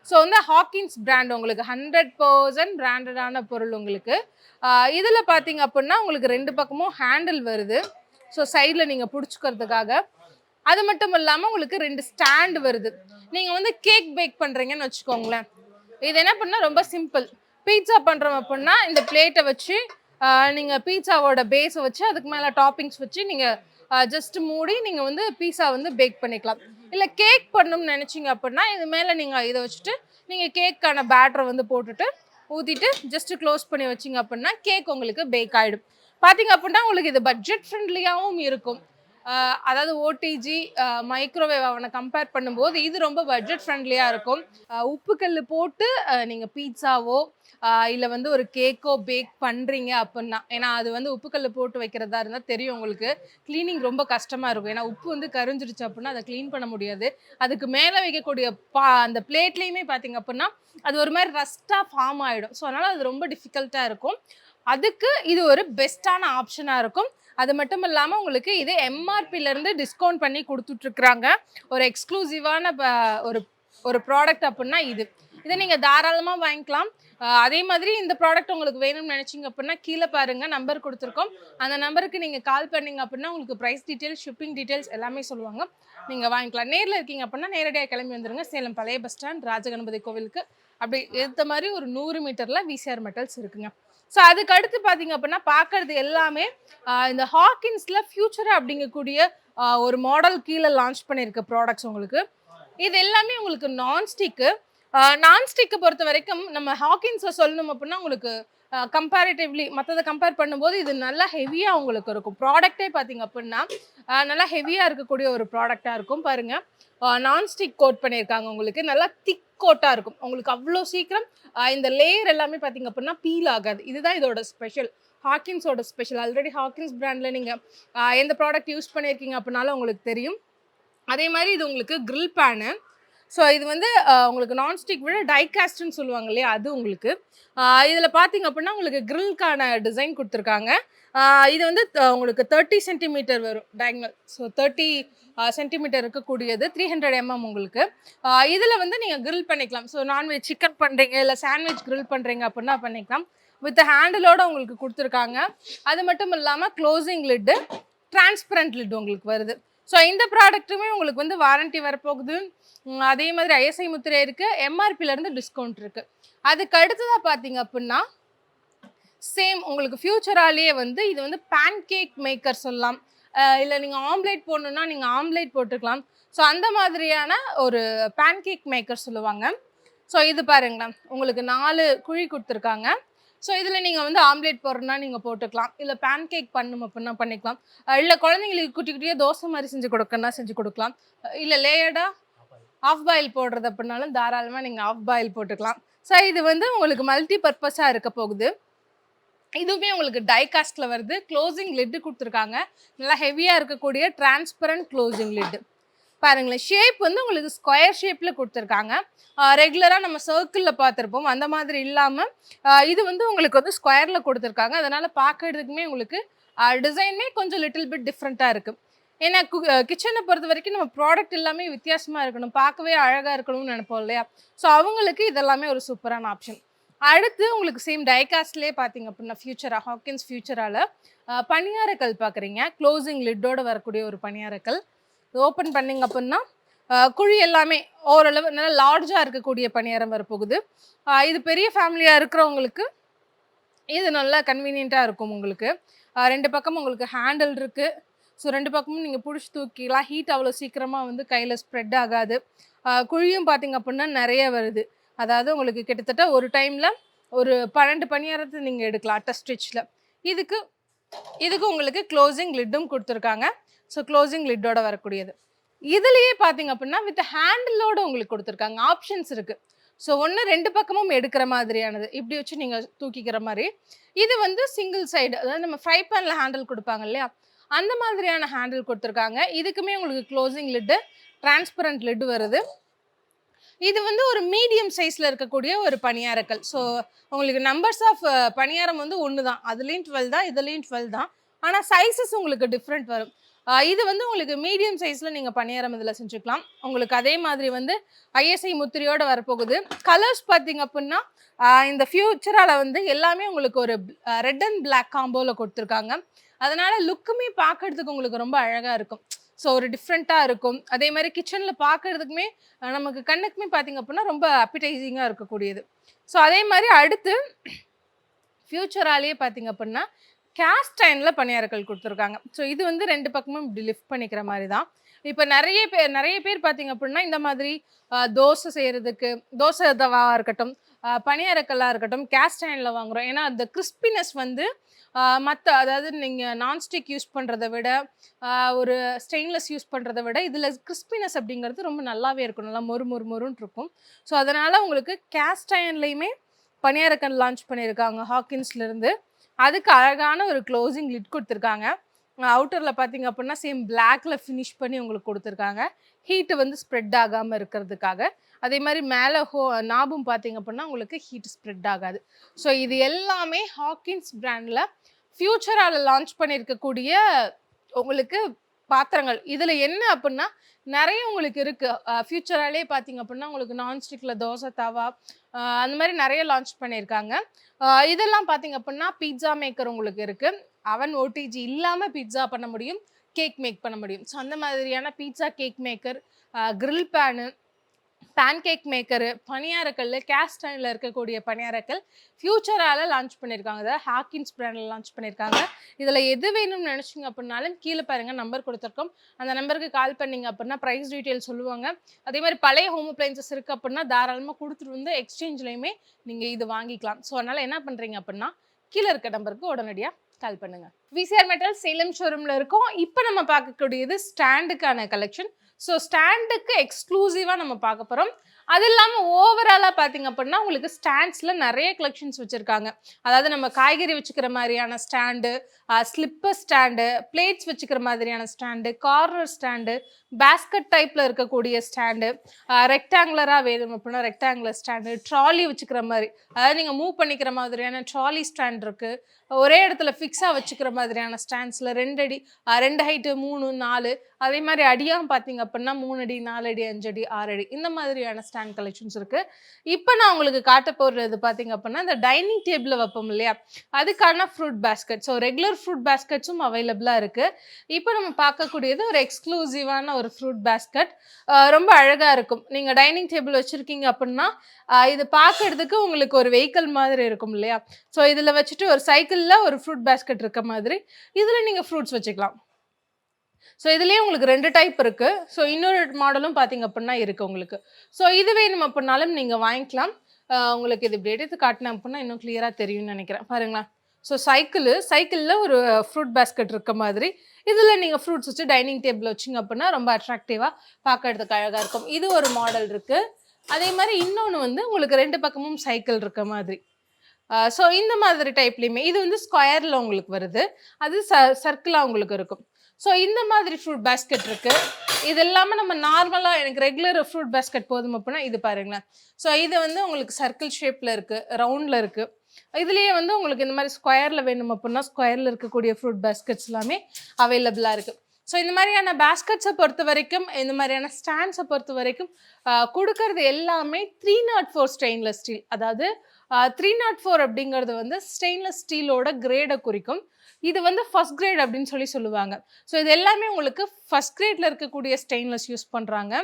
ஸோ வந்து ஹாக்கின்ஸ் பிராண்ட் உங்களுக்கு 100% பிராண்டடான பொருள் உங்களுக்கு. இதில் பார்த்தீங்க அப்படின்னா உங்களுக்கு 2 பக்கமும் ஹேண்டில் வருது. ஸோ சைடில் நீங்கள் பிடிச்சிக்கிறதுக்காக. அது மட்டும் இல்லாமல் உங்களுக்கு 2 ஸ்டாண்டு வருது. நீங்கள் வந்து கேக் பேக் பண்ணுறீங்கன்னு வச்சுக்கோங்களேன். இது என்ன பண்ணால் ரொம்ப சிம்பிள். பீட்சா பண்ணுறோம் அப்படின்னா இந்த பிளேட்டை வச்சு நீங்கள் பீட்சாவோட பேஸை வச்சு அதுக்கு மேலே டாப்பிங்ஸ் வச்சு நீங்கள் ஜஸ்ட் மூடி நீங்கள் வந்து பீஸா வந்து பேக் பண்ணிக்கலாம். இல்லை கேக் பண்ணணும்னு நினச்சிங்க அப்படின்னா இது மேலே நீங்கள் இதை வச்சுட்டு நீங்கள் கேக்கான பேட்டரை வந்து போட்டுட்டு ஊற்றிட்டு ஜஸ்ட்டு க்ளோஸ் பண்ணி வச்சிங்க அப்படின்னா கேக் உங்களுக்கு பேக் ஆகிடும். பார்த்தீங்க அப்படின்னா உங்களுக்கு இது பட்ஜெட் ஃப்ரெண்ட்லியாகவும் இருக்கும். அதாவது ஓடிஜி மைக்ரோவேவ் அவனை கம்பேர் பண்ணும்போது இது ரொம்ப பட்ஜெட் ஃப்ரெண்ட்லியாக இருக்கும். உப்புக்கல் போட்டு நீங்கள் பீட்சாவோ இல்லை வந்து ஒரு கேக்கோ பேக் பண்ணுறீங்க அப்படின்னா, ஏன்னா அது வந்து உப்புக்கல் போட்டு வைக்கிறதா இருந்தால் தெரியும் உங்களுக்கு, க்ளீனிங் ரொம்ப கஷ்டமாக இருக்கும். ஏன்னா உப்பு வந்து கரிஞ்சிருச்சு அப்படின்னா அதை க்ளீன் பண்ண முடியாது. அதுக்கு மேலே வைக்கக்கூடிய அந்த பிளேட்லேயுமே பார்த்தீங்க அப்படின்னா அது ஒரு மாதிரி ரஸ்ட்டாக ஃபார்ம் ஆகிடும். ஸோ அதனால் அது ரொம்ப டிஃபிகல்ட்டாக இருக்கும். அதுக்கு இது ஒரு பெஸ்ட்டான ஆப்ஷனாக இருக்கும். அது மட்டும் இல்லாமல் உங்களுக்கு இது எம்ஆர்பிலேருந்து டிஸ்கவுண்ட் பண்ணி கொடுத்துட்ருக்குறாங்க. ஒரு எக்ஸ்க்ளூசிவான ஒரு ஒரு ப்ராடக்ட் அப்படின்னா இதை நீங்கள் தாராளமாக வாங்கிக்கலாம். அதே மாதிரி இந்த ப்ராடக்ட் உங்களுக்கு வேணும்னு நினச்சிங்க அப்படின்னா கீழே பாருங்கள் நம்பர் கொடுத்துருக்கோம். அந்த நம்பருக்கு நீங்கள் கால் பண்ணிங்க அப்படின்னா உங்களுக்கு ப்ரைஸ் டீட்டெயில்ஸ், ஷிப்பிங் டீட்டெயில்ஸ் எல்லாமே சொல்லுவாங்க. நீங்கள் வாங்கிக்கலாம். நேரில் இருக்கீங்க அப்படின்னா நேரடியாக கிளம்பி வந்துடுங்க. சேலம் பழைய பஸ் ஸ்டாண்ட் ராஜகணபதி கோவிலுக்கு அப்படி ஏற்ற மாதிரி ஒரு 100 மீட்டரில் விசிஆர் மெட்டல்ஸ் இருக்குங்க. ஸோ அதுக்கு அடுத்து பார்த்தீங்க அப்படின்னா பார்க்கறது எல்லாமே இந்த ஹாக்கின்ஸில் ஃபியூச்சர் அப்படிங்கக்கூடிய ஒரு மாடல் கீழே லான்ச் பண்ணியிருக்க ப்ராடக்ட்ஸ் உங்களுக்கு. இது எல்லாமே உங்களுக்கு நான்ஸ்டிக்கு. நான்ஸ்டிக்கை பொறுத்த வரைக்கும் நம்ம ஹாக்கின்ஸை சொல்லணும் அப்படின்னா உங்களுக்கு கம்பேரிட்டிவ்லி மற்றதை கம்பேர் பண்ணும்போது இது நல்லா ஹெவியாக உங்களுக்கு இருக்கும். ப்ராடக்டே பார்த்தீங்க அப்படின்னா நல்லா ஹெவியாக இருக்கக்கூடிய ஒரு ப்ராடக்டாக இருக்கும். பாருங்கள், நான்ஸ்டிக் கோட் பண்ணியிருக்காங்க உங்களுக்கு, நல்லா திக் கோட்டாக இருக்கும் உங்களுக்கு. அவ்வளோ சீக்கிரம் இந்த லேயர் எல்லாமே பார்த்தீங்க அப்படின்னா பீல் ஆகாது. இதுதான் இதோட ஸ்பெஷல், ஹாக்கின்ஸோட ஸ்பெஷல். ஆல்ரெடி ஹாக்கின்ஸ் பிராண்டில் நீங்கள் எந்த ப்ராடக்ட் யூஸ் பண்ணியிருக்கீங்க அப்படின்னாலும் உங்களுக்கு தெரியும். அதே மாதிரி இது உங்களுக்கு க்ரில் பேனு. ஸோ இது வந்து உங்களுக்கு நான்ஸ்டிக் விட டைகாஸ்ட்னு சொல்லுவாங்க இல்லையா, அது உங்களுக்கு. இதில் பார்த்தீங்க அப்படின்னா உங்களுக்கு க்ரில்கான டிசைன் கொடுத்துருக்காங்க. இது வந்து உங்களுக்கு 30 சென்டிமீட்டர் வரும் டயக்னல். ஸோ 30 சென்டிமீட்டர் இருக்கக்கூடியது 300 mm உங்களுக்கு. இதில் வந்து நீங்கள் க்ரில் பண்ணிக்கலாம். ஸோ நான்வெஜ் சிக்கன் பண்ணுறீங்க இல்லை சாண்ட்விச் க்ரில் பண்ணுறீங்க அப்படின்னா பண்ணிக்கலாம். வித் ஹேண்டிலோடு உங்களுக்கு கொடுத்துருக்காங்க. அது மட்டும் இல்லாமல் க்ளோசிங் லிட்டு, டிரான்ஸ்பரண்ட் லிட் உங்களுக்கு வருது. ஸோ இந்த ப்ராடக்ட்டுமே உங்களுக்கு வந்து வாரண்ட்டி வரப்போகுது. அதே மாதிரி ஐஎஸ்ஐ முத்திரை இருக்குது, எம்ஆர்பிலேருந்து டிஸ்கவுண்ட் இருக்குது. அதுக்கு அடுத்ததாக பார்த்தீங்க அப்படின்னா சேம் உங்களுக்கு ஃபியூச்சராலேயே வந்து இது வந்து பேன் கேக் மேக்கர் சொல்லலாம். இல்லை நீங்கள் ஆம்லேட் போடணுன்னா நீங்கள் ஆம்லேட் போட்டுக்கலாம். ஸோ அந்த மாதிரியான ஒரு பேன் கேக் மேக்கர் சொல்லுவாங்க. ஸோ இது பாருங்களேன், உங்களுக்கு 4 குழி குடுத்துருக்காங்க. ஸோ இதில நீங்க வந்து ஆம்லேட் போடுறதுனா நீங்க போட்டுக்கலாம். இல்ல பேன் கேக் பண்ணணும் அப்டின்னா பண்ணிக்கலாம். இல்ல குழந்தைங்களுக்கு குட்டி குட்டியா தோசை மாரி செஞ்சு கொடுக்கணும்னா செஞ்சு கொடுக்கலாம். இல்ல லேயர்டா ஆஃப் பாயில் போடுறது அப்டின்னாலும் தாராளமா நீங்க ஆஃப் பாயில் போட்டுக்கலாம். ஸோ இது வந்து உங்களுக்கு மல்டி பர்ப்பஸா இருக்க போகுது. இதுவுமே உங்களுக்கு டை காஸ்ட்ல வருது. க்ளோசிங் லிட் குடுத்துருக்காங்க. நல்லா ஹெவியா இருக்கக்கூடிய டிரான்ஸ்பரண்ட் க்ளோசிங் லிட். பாருங்களேன், ஷேப் வந்து உங்களுக்கு ஸ்கொயர் ஷேப்ல குடுத்துருக்காங்க. ரெகுலரா நம்ம சர்க்கிள்ல பார்த்துருப்போம். அந்த மாதிரி இல்லாம இது வந்து உங்களுக்கு வந்து ஸ்கொயர்ல குடுத்துருக்காங்க. அதனால பார்க்கறதுக்குமே உங்களுக்கு டிசைனுமே கொஞ்சம் லிட்டில் பிட் டிஃப்ரெண்ட்டா இருக்கு. ஏன்னா கிச்சனை பொறுத்த வரைக்கும் நம்ம ப்ராடக்ட் எல்லாமே வித்தியாசமா இருக்கணும், பார்க்கவே அழகா இருக்கணும்னு நினைப்போம் இல்லையா? ஸோ அவங்களுக்கு இதெல்லாமே ஒரு சூப்பரான ஆப்ஷன். அடுத்து உங்களுக்கு சேம் டைகாஸ்ட்லேயே பார்த்தீங்க அப்படின்னா ஹாக்கின்ஸ் ஃபியூச்சரால பணியாரக்கல் பார்க்குறீங்க. க்ளோசிங் லிட்டோட வரக்கூடிய ஒரு பணியாரக்கல். ஓப்பன் பண்ணிங்க அப்படின்னா குழி எல்லாமே ஓரளவு நல்லா லார்ஜாக இருக்கக்கூடிய பணியாரம் வரப்போகுது. இது பெரிய ஃபேமிலியாக இருக்கிறவங்களுக்கு இது நல்லா கன்வீனியண்ட்டாக இருக்கும் உங்களுக்கு. 2 பக்கமும் உங்களுக்கு ஹேண்டில் இருக்குது. ஸோ 2 பக்கமும் நீங்கள் பிடிச்சி தூக்கிக்கலாம். ஹீட் அவ்வளோ சீக்கிரமாக வந்து கையில் ஸ்ப்ரெட் ஆகாது. குழியும் பார்த்தீங்க அப்படின்னா நிறைய வருது. அதாவது உங்களுக்கு கிட்டத்தட்ட ஒரு டைமில் ஒரு 12 பணியாரத்தை நீங்கள் எடுக்கலாம் அட்ட ஸ்டிச்சில். இதுக்கு உங்களுக்கு க்ளோசிங் லிட்டும் கொடுத்துருக்காங்க. ஸோ க்ளோசிங் லிட்டோட வரக்கூடியது. இதுலேயே பார்த்தீங்க அப்படின்னா வித் ஹேண்டிலோடு உங்களுக்கு கொடுத்துருக்காங்க. ஆப்ஷன்ஸ் இருக்குது. ஸோ 2 பக்கமும் எடுக்கிற மாதிரியானது, இப்படி வச்சு நீங்கள் தூக்கிக்கிற மாதிரி. இது வந்து சிங்கிள் சைடு, அதாவது நம்ம ஃப்ரை பேனில் ஹேண்டில் கொடுப்பாங்க இல்லையா, அந்த மாதிரியான ஹேண்டில் கொடுத்துருக்காங்க. இதுக்குமே உங்களுக்கு க்ளோசிங் லிட்டு, டிரான்ஸ்பரண்ட் லிட் வருது. இது வந்து ஒரு மீடியம் சைஸில் இருக்கக்கூடிய ஒரு பணியாரக்கல். ஸோ உங்களுக்கு நம்பர்ஸ் ஆஃப் பணியாரம் வந்து ஒன்று தான். அதுலேயும் 12 தான், இதுலேயும் 12 தான். ஆனால் சைஸஸ் உங்களுக்கு டிஃப்ரெண்ட் வரும். இது வந்து உங்களுக்கு மீடியம் சைஸில் நீங்கள் பணியாரம் இதில் செஞ்சுக்கலாம். உங்களுக்கு அதே மாதிரி வந்து ஐஎஸ்ஐ முத்திரையோடு வரப்போகுது. கலர்ஸ் பார்த்தீங்க அப்படின்னா இந்த ஃபியூச்சரால் வந்து எல்லாமே உங்களுக்கு ஒரு ரெட் அண்ட் பிளாக் காம்போவில் கொடுத்துருக்காங்க. அதனால் லுக்குமே பார்க்கறதுக்கு உங்களுக்கு ரொம்ப அழகாக இருக்கும். ஸோ ஒரு டிஃப்ரெண்ட்டாக இருக்கும். அதே மாதிரி கிச்சனில் பார்க்கறதுக்குமே நமக்கு கண்ணுக்குமே பார்த்திங்க அப்படின்னா ரொம்ப அப்பிடைசிங்காக இருக்கக்கூடியது. ஸோ அதே மாதிரி அடுத்து ஃப்யூச்சராலேயே பார்த்திங்க அப்படின்னா கேஸ்ட் அயனில் பணியாரக்கல் கொடுத்துருக்காங்க. ஸோ இது வந்து 2 பக்கமும் இப்படி லிஃப்ட் பண்ணிக்கிற மாதிரி தான். இப்போ நிறைய பேர் பார்த்திங்க அப்படின்னா இந்த மாதிரி தோசை செய்கிறதுக்கு, தோசை தவாவாக இருக்கட்டும், பணியாரக்கல்லாக இருக்கட்டும், கேஸ்ட் அயனில் வாங்குகிறோம். ஏன்னா அந்த கிறிஸ்பினஸ் வந்து மற்ற, அதாவது நீங்கள் நான்ஸ்டிக் யூஸ் பண்ணுறதை விட ஒரு ஸ்டெயின்லெஸ் யூஸ் பண்ணுறதை விட இதில் கிறிஸ்பினஸ் அப்படிங்கிறது ரொம்ப நல்லாவே இருக்கும். நல்லா மொறுன்னு இருக்கும். ஸோ அதனால் உங்களுக்கு கேஸ்ட் அயன்லேயுமே பணியாரக்கல் லான்ச் பண்ணியிருக்காங்க ஹாக்கின்ஸ்லேருந்து. அதுக்கு அழகான ஒரு க்ளோசிங் லிட் கொடுத்துருக்காங்க. அவுட்டரில் பார்த்தீங்க அப்படின்னா சேம் பிளாக்ல ஃபினிஷ் பண்ணி உங்களுக்கு கொடுத்துருக்காங்க. ஹீட்டு வந்து ஸ்ப்ரெட் ஆகாமல் இருக்கிறதுக்காக. அதே மாதிரி மேலே நாபும் பார்த்தீங்க அப்படின்னா உங்களுக்கு ஹீட் ஸ்ப்ரெட் ஆகாது. ஸோ இது எல்லாமே ஹாக்கின்ஸ் பிராண்டில் ஃப்யூச்சரால் லான்ச் பண்ணியிருக்கக்கூடிய உங்களுக்கு பாத்திரங்கள். இதில் என்ன அப்படின்னா நிறைய உங்களுக்கு இருக்குது. ஃப்யூச்சராலே பார்த்தீங்க அப்படின்னா உங்களுக்கு நான்ஸ்டிக்கில் தோசை தவா அந்த மாதிரி நிறைய லான்ச் பண்ணியிருக்காங்க. இதெல்லாம் பார்த்தீங்க அப்படின்னா பீட்சா மேக்கர் உங்களுக்கு இருக்குது. அவன் ஓடிஜி இல்லாமல் பீட்சா பண்ண முடியும், கேக் மேக் பண்ண முடியும். ஸோ அந்த மாதிரியான pizza cake maker, grill pan, pan cake maker, பணியாரக்கல், கேஸ்ட் அயனில் இருக்கக்கூடிய பணியாரக்கல் ஃப்யூச்சரால் லான்ச் பண்ணியிருக்காங்க. அதாவது ஹாக்கின்ஸ் பிராண்டில் லான்ச் பண்ணியிருக்காங்க. இதில் எது வேணும்னு நினச்சிங்க அப்படின்னாலும் கீழே பாருங்கள் நம்பர் கொடுத்துருக்கோம். அந்த நம்பருக்கு கால் பண்ணிங்க அப்படின்னா ப்ரைஸ் டீட்டெயில் சொல்லுவாங்க. அதே மாதிரி பழைய ஹோம் அப்ளைன்சஸ் இருக்குது அப்படின்னா தாராளமாக கொடுத்துட்டு வந்து எக்ஸ்சேஞ்ச்லேயுமே நீங்கள் இது வாங்கிக்கலாம். ஸோ அதனால் என்ன பண்ணுறீங்க அப்படின்னா கீழே இருக்க நம்பருக்கு உடனடியாக கால் பண்ணுங்கள். விசிஆர் மெட்டல் சேலம் ஷோரூமில் இருக்கோம். இப்போ நம்ம பார்க்கக்கூடியது ஸ்டாண்டுக்கான கலெக்ஷன். ஸோ ஸ்டாண்டுக்கு எக்ஸ்க்ளூசிவாக நம்ம பார்க்க போகிறோம். அது இல்லாமல் ஓவராலாக பார்த்தீங்க அப்படின்னா உங்களுக்கு ஸ்டாண்ட்ஸில் நிறைய கலெக்ஷன்ஸ் வச்சுருக்காங்க. அதாவது நம்ம காய்கறி வச்சுக்கிற மாதிரியான ஸ்டாண்டு, ஸ்லிப்பர் ஸ்டாண்டு, பிளேட்ஸ் வச்சுக்கிற மாதிரியான ஸ்டாண்டு, கார்னர் ஸ்டாண்டு, பேஸ்கட் டைப்பில் இருக்கக்கூடிய ஸ்டாண்டு, ரெக்டாங்குலராக வேணும் அப்படின்னா ரெக்டாங்குலர் ஸ்டாண்டு, ட்ராலி வச்சுக்கிற மாதிரி, அதாவது நீங்கள் மூவ் பண்ணிக்கிற மாதிரியான ட்ராலி ஸ்டாண்ட் இருக்குது. ஒரே இடத்துல ஃபிக்ஸாக வச்சுக்கிற மாதிரியான ஸ்டாண்ட்ஸில் 2 அடி, 2 ஹைட்டு, 3, 4, அதே மாதிரி அடியாக பார்த்தீங்க அப்படின்னா 3 அடி, 4 அடி, 5 அடி, 6 அடி, இந்த மாதிரியான ஸ்டாண்ட் கலெக்ஷன்ஸ் இருக்குது. இப்போ நான் உங்களுக்கு காட்ட போடுறது பார்த்தீங்க அப்படின்னா இந்த டைனிங் டேபிளில் வைப்போம் இல்லையா, அதுக்கான fruit basket. So regular fruit பேஸ்கெட்ஸும் அவைலபிளாக இருக்குது. இப்போ நம்ம பார்க்கக்கூடியது ஒரு எக்ஸ்க்ளூசிவான ஒரு ஃப்ரூட் பேஸ்கெட். ரொம்ப அழகாக இருக்கும். நீங்கள் டைனிங் டேபிள் வச்சுருக்கீங்க அப்படின்னா இது பார்க்கறதுக்கு உங்களுக்கு ஒரு வெஹிக்கிள் மாதிரி இருக்கும் இல்லையா. ஸோ இதில் வச்சுட்டு ஒரு சைக்கிளில் ஒரு ஃப்ரூட் பேஸ்கெட் இருக்க மாதிரி இதில் நீங்கள் ஃப்ரூட்ஸ் வச்சுக்கலாம். ஸோ இதுலேயே உங்களுக்கு 2 டைப் இருக்கு. ஸோ இன்னொரு மாடலும் பார்த்தீங்க அப்படின்னா இருக்கு உங்களுக்கு. ஸோ இது வேணும் அப்படின்னாலும் நீங்க வாங்கிக்கலாம். உங்களுக்கு இது இப்படி எடுத்து காட்டினேன் அப்படின்னா இன்னும் கிளியரா தெரியும்னு நினைக்கிறேன். பாருங்களேன். ஸோ சைக்கிள்ல ஒரு ஃப்ரூட் பேஸ்கெட் இருக்க மாதிரி. இதில நீங்க ஃப்ரூட்ஸ் வச்சு டைனிங் டேபிள்ல வச்சீங்க அப்படின்னா ரொம்ப அட்ராக்டிவா பார்க்கறதுக்கு அழகா இருக்கும். இது ஒரு மாடல் இருக்கு. அதே மாரி இன்னொன்னு வந்து உங்களுக்கு 2 பக்கமும் சைக்கிள் இருக்க மாதிரி. ஸோ இந்த மாதிரி டைப்லயுமே இது வந்து ஸ்கொயர்ல உங்களுக்கு வருது. அது சர்க்கிளா உங்களுக்கு இருக்கும். ஸோ இந்த மாதிரி ஃப்ரூட் பேஸ்கெட் இருக்கு. இது இல்லாம நம்ம நார்மலா எனக்கு ரெகுலர் ஃப்ரூட் பேஸ்கெட் போதும் அப்படின்னா இது பாருங்களேன். ஸோ இது வந்து உங்களுக்கு சர்க்கிள் ஷேப்ல இருக்கு, ரவுண்ட்ல இருக்கு. இதுலயே வந்து உங்களுக்கு இந்த மாதிரி ஸ்கொயர்ல வேணும் அப்படின்னா ஸ்கொயர்ல இருக்கக்கூடிய ஃப்ரூட் பேஸ்கெட்ஸ் எல்லாமே அவைலபிளா இருக்கு. ஸோ இந்த மாதிரியான பேஸ்கெட்ஸை பொறுத்த வரைக்கும், இந்த மாதிரியான ஸ்டாண்ட்ஸை பொறுத்த வரைக்கும் கொடுக்கறது எல்லாமே 304 ஸ்டெயின்லெஸ் ஸ்டீல். அதாவது 304 அப்படிங்கிறது வந்து ஸ்டெயின்லெஸ் ஸ்டீலோட கிரேடை குறிக்கும். இது வந்து ஃபர்ஸ்ட் கிரேட் அப்படின்னு சொல்லுவாங்க. ஸோ இது எல்லாமே உங்களுக்கு ஃபர்ஸ்ட் கிரேட்ல இருக்கக்கூடிய ஸ்டெயின்லெஸ் யூஸ் பண்ணுறாங்க.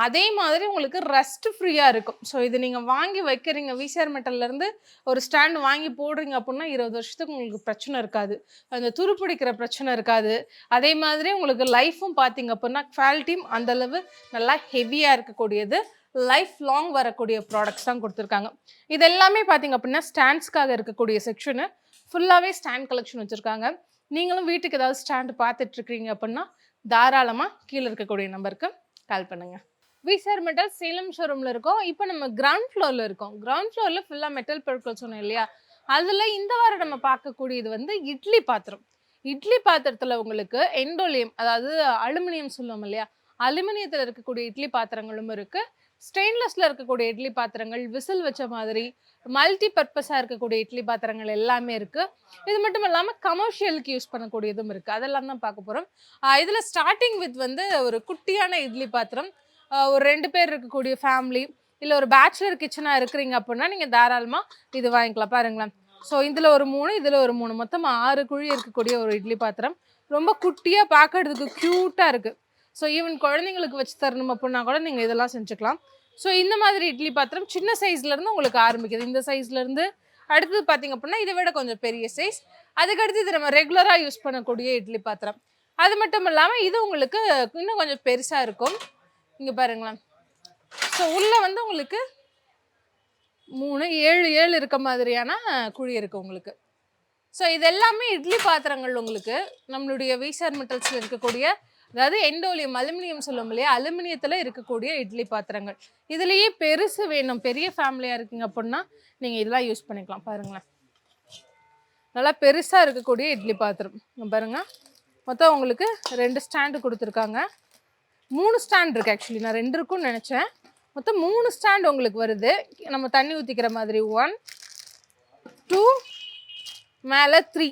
அதே மாதிரி உங்களுக்கு ரஸ்ட் ஃப்ரீயாக இருக்கும். ஸோ இது நீங்கள் வாங்கி வைக்கிறீங்க, விசிஆர் மெட்டல்லேருந்து ஒரு ஸ்டாண்ட் வாங்கி போடுறீங்க அப்படின்னா 20 வருஷத்துக்கு உங்களுக்கு பிரச்சனை இருக்காது. அந்த துரு பிடிக்கிற பிரச்சனை இருக்காது. அதே மாதிரி உங்களுக்கு லைஃப்பும் பார்த்தீங்க அப்படின்னா குவாலிட்டியும் அந்தளவு நல்லா ஹெவியாக இருக்கக்கூடியது. லைஃப் லாங் வரக்கூடிய ப்ராடக்ட்ஸ் தான் கொடுத்துருக்காங்க. இது எல்லாமே பார்த்தீங்க அப்படின்னா ஸ்டாண்ட்ஸ்க்காக இருக்கக்கூடிய செக்ஷனு ஃபுல்லாகவே ஸ்டாண்ட் கலெக்ஷன் வச்சுருக்காங்க. நீங்களும் வீட்டுக்கு ஏதாவது ஸ்டாண்டு பார்த்துட்ருக்கீங்க அப்படின்னா தாராளமாக கீழே இருக்கக்கூடிய நம்பருக்கு கால் பண்ணுங்கள். விசிஆர் மெட்டல் சேலம் ஷோரூமில் இருக்கோம். இப்போ நம்ம கிரவுண்ட் ஃப்ளோரில் இருக்கோம். கிரவுண்ட் ஃப்ளோரில் ஃபுல்லாக மெட்டல் பொருட்கள் சொன்னோம் இல்லையா? அதில் இந்த வாரம் நம்ம பார்க்கக்கூடியது வந்து இட்லி பாத்திரம். இட்லி பாத்திரத்தில் உங்களுக்கு எண்டோலியம், அதாவது அலுமினியம் சொல்லுவோம் இல்லையா? அலுமினியத்தில் இருக்கக்கூடிய இட்லி பாத்திரங்களும் இருக்குது. ஸ்டெயின்லெஸ்ல இருக்கக்கூடிய இட்லி பாத்திரங்கள், விசில் வச்ச மாதிரி மல்டி பர்பஸாக இருக்கக்கூடிய இட்லி பாத்திரங்கள் எல்லாமே இருக்குது. இது மட்டும் இல்லாமல் கமர்ஷியலுக்கு யூஸ் பண்ணக்கூடியதும் இருக்குது. அதெல்லாம் தான் பார்க்க போகிறோம். இதில் ஸ்டார்டிங் வித் வந்து ஒரு குட்டியான இட்லி பாத்திரம். ஒரு 2 பேர் இருக்கக்கூடிய ஃபேமிலி, இல்லை ஒரு பேச்சுலர் கிச்சனாக இருக்கிறீங்க அப்படின்னா நீங்கள் தாராளமாக இது வாங்கிக்கலாம். பாருங்களேன். ஸோ இதில் ஒரு 3, இதில் ஒரு 3, மொத்தம் 6 குழி இருக்கக்கூடிய ஒரு இட்லி பாத்திரம். ரொம்ப குட்டியாக பார்க்கறதுக்கு க்யூட்டாக இருக்குது. ஸோ ஈவன் குழந்தைங்களுக்கு வச்சு தரணும் அப்படின்னா கூட நீங்கள் இதெல்லாம் செஞ்சுக்கலாம். ஸோ இந்த மாதிரி இட்லி பாத்திரம் சின்ன சைஸ்லேருந்து உங்களுக்கு ஆரம்பிக்குது. இந்த சைஸ்லேருந்து அடுத்தது பார்த்தீங்க அப்படின்னா இதை விட கொஞ்சம் பெரிய சைஸ். அதுக்கடுத்து இது நம்ம ரெகுலராக யூஸ் பண்ணக்கூடிய இட்லி பாத்திரம். அது மட்டும் இல்லாமல் இது உங்களுக்கு இன்னும் கொஞ்சம் பெருசாக இருக்கும். இங்கே பாருங்களேன். ஸோ உள்ளே வந்து உங்களுக்கு 3, 7 இருக்க மாதிரியான குழி இருக்குது உங்களுக்கு. ஸோ இது எல்லாமே இட்லி பாத்திரங்கள் உங்களுக்கு நம்மளுடைய விசிஆர் மெட்டல்ஸில் இருக்கக்கூடிய, அதாவது எண்டோலியம் அலுமினியம் சொல்லுவோம் இல்லையா? அலுமினியத்தில் இருக்கக்கூடிய இட்லி பாத்திரங்கள். இதுலேயே பெருசு வேணும், பெரிய ஃபேமிலியாக இருக்கீங்க அப்படின்னா நீங்கள் இதெல்லாம் யூஸ் பண்ணிக்கலாம். பாருங்களேன். நல்லா பெருசாக இருக்கக்கூடிய இட்லி பாத்திரம் பாருங்கள். மொத்தம் உங்களுக்கு 2 ஸ்டாண்டு கொடுத்துருக்காங்க. 3 ஸ்டாண்ட் இருக்குது. ஆக்சுவலி நான் 2 இருக்குன்னு நினச்சேன். மொத்தம் 3 ஸ்டாண்ட் உங்களுக்கு வருது. நம்ம தண்ணி ஊற்றிக்கிற மாதிரி 1, 2, மேலே 3.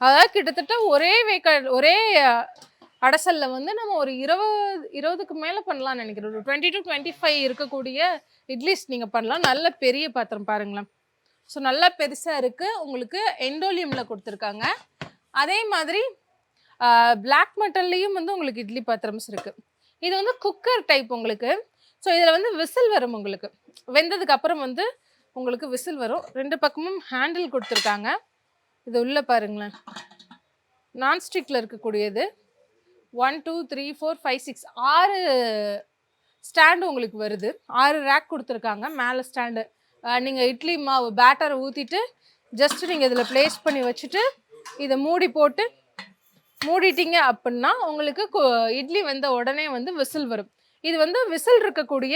அதாவது கிட்டத்தட்ட ஒரே அடசலில் வந்து நம்ம ஒரு 20க்கு மேலே பண்ணலாம்னு நினைக்கிறேன். ஒரு 20 to 25 இருக்கக்கூடிய இட்லிஸ் நீங்கள் பண்ணலாம். நல்ல பெரிய பாத்திரம் பாருங்களேன். ஸோ நல்லா பெருசாக இருக்குது. உங்களுக்கு எண்டோலியமில் கொடுத்துருக்காங்க. அதே மாதிரி பிளாக் மெட்டல்லையும் வந்து உங்களுக்கு இட்லி பாத்திரம்ஸ் இருக்குது. இது வந்து குக்கர் டைப் உங்களுக்கு. ஸோ இதில் வந்து விசில் வரும் உங்களுக்கு. வெந்ததுக்கு அப்புறம் வந்து உங்களுக்கு விசில் வரும். 2 பக்கமும் ஹேண்டில் கொடுத்துருக்காங்க. இது உள்ள பாருங்களேன். நான்ஸ்டிக்கில் இருக்கக்கூடியது. 1, 2, 3, 4, 5, 6 6 ஸ்டாண்டு உங்களுக்கு வருது. 6 ரேக் கொடுத்துருக்காங்க. மேலே ஸ்டாண்டு நீங்கள் இட்லி மாவு பேட்டரை ஊற்றிட்டு ஜஸ்ட்டு நீங்கள் இதில் ப்ளேஸ் பண்ணி வச்சுட்டு இதை மூடிட்டீங்க அப்படின்னா உங்களுக்கு இட்லி வந்த உடனே வந்து விசில் வரும். இது வந்து விசில் இருக்கக்கூடிய